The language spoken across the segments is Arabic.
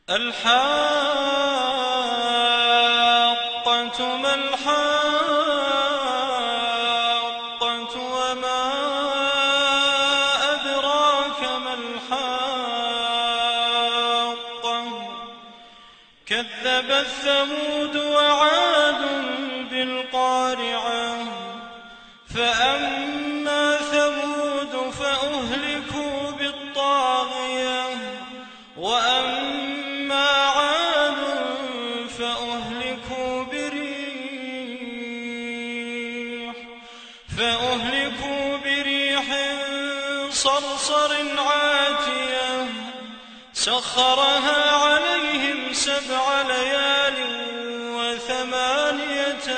الحاقة ما الحاقة وما أدراك ما الحاقة كذبت ثمود وعاد بالقارعة فأما ثمود فأهلكوا بالطاغية وأما عاد فأهلكوا بريح صرصر عاتية سخرها عليهم 7 ليال و8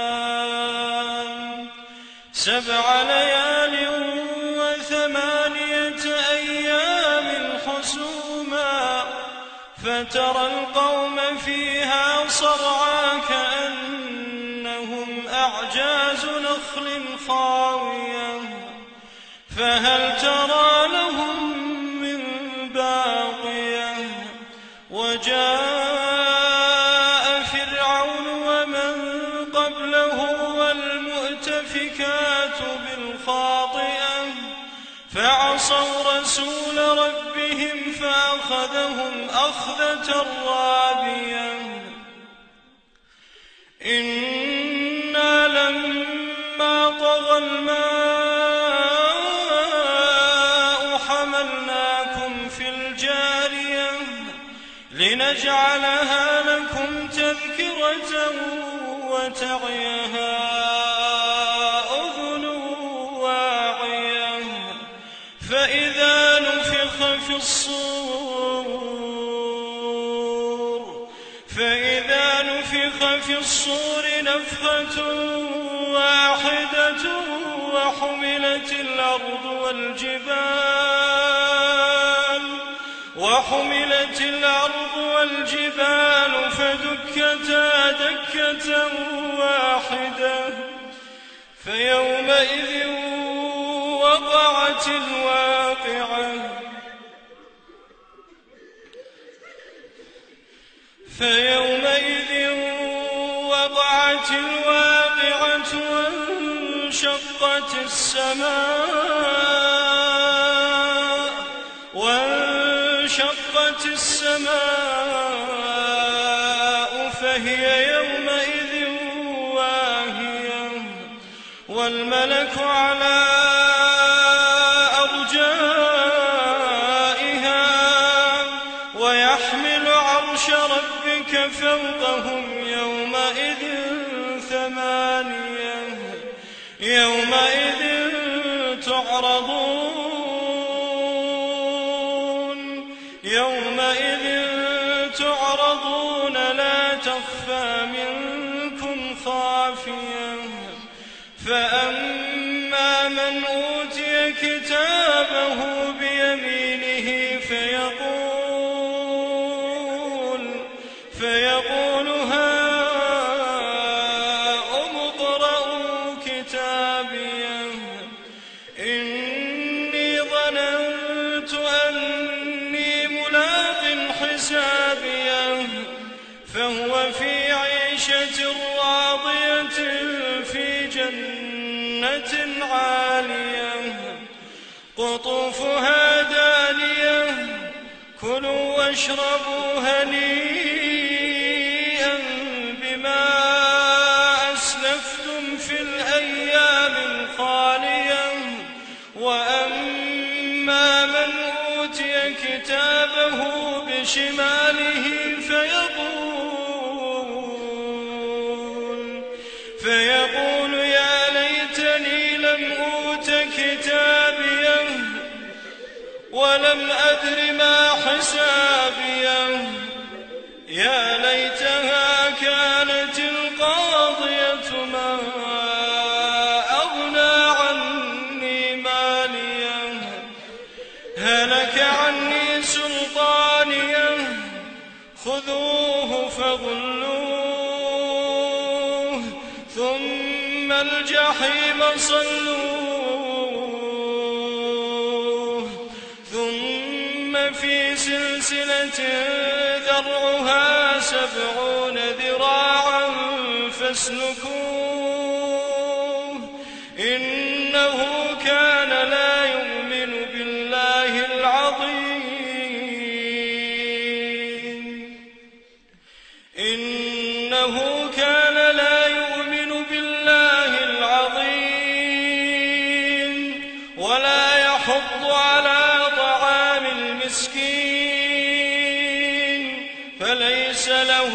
أيام 7 ليال و8 أيام حسوما فترى القوم فيها صرعى كأنهم أعجاز نخل خاوية فهل ترى لهم من باقية وجاء فرعون ومن قبله والمؤتفكات بالخاطئة فعصوا رسول ربهم فأخذهم أخذة رابية إنا لما طغى الماء حملناكم في الجارية لنجعلها لكم تذكرة وتعيها أذن واعية فإذا نفخ في الصور نفخة واحدة وحملت الأرض والجبال فدكتا دكة واحدة فيومئذ وقعت الواقعة وانشقت السماء فهي يومئذ واهية والملك على أرجائها ويحمل عرش ربك فوقهم يومئذ 8 يومئذ تعرضون لا تخفى منكم خافية فأما من أوتي كتابه بيمينه فيقول هاؤم اقرءوا كتابيه إني ظننت أني ملاق حسابيه فهو في عيشة راضية في جنة عالية قطوفها دانية كلوا واشربوا هنيئا بما أسلفتم في الأيام الخالية وأما من أوتي كتابه بشماله فيقول يا ليتني لم أوت كتابيه ولم أدر ما حسابيه يا ليتها كانت القاضية ما أغنى عني ماليه هلك عني سلطانيه خذوه فغلوه ثم الجحيم صلوه ثم في سلسلة ذرعها 70 ذراعا فاسلكوه إنه كان لا يؤمن بالله العظيم إنه كان لا يؤمن بالله العظيم ولا يحض على طعام المسكين فليس له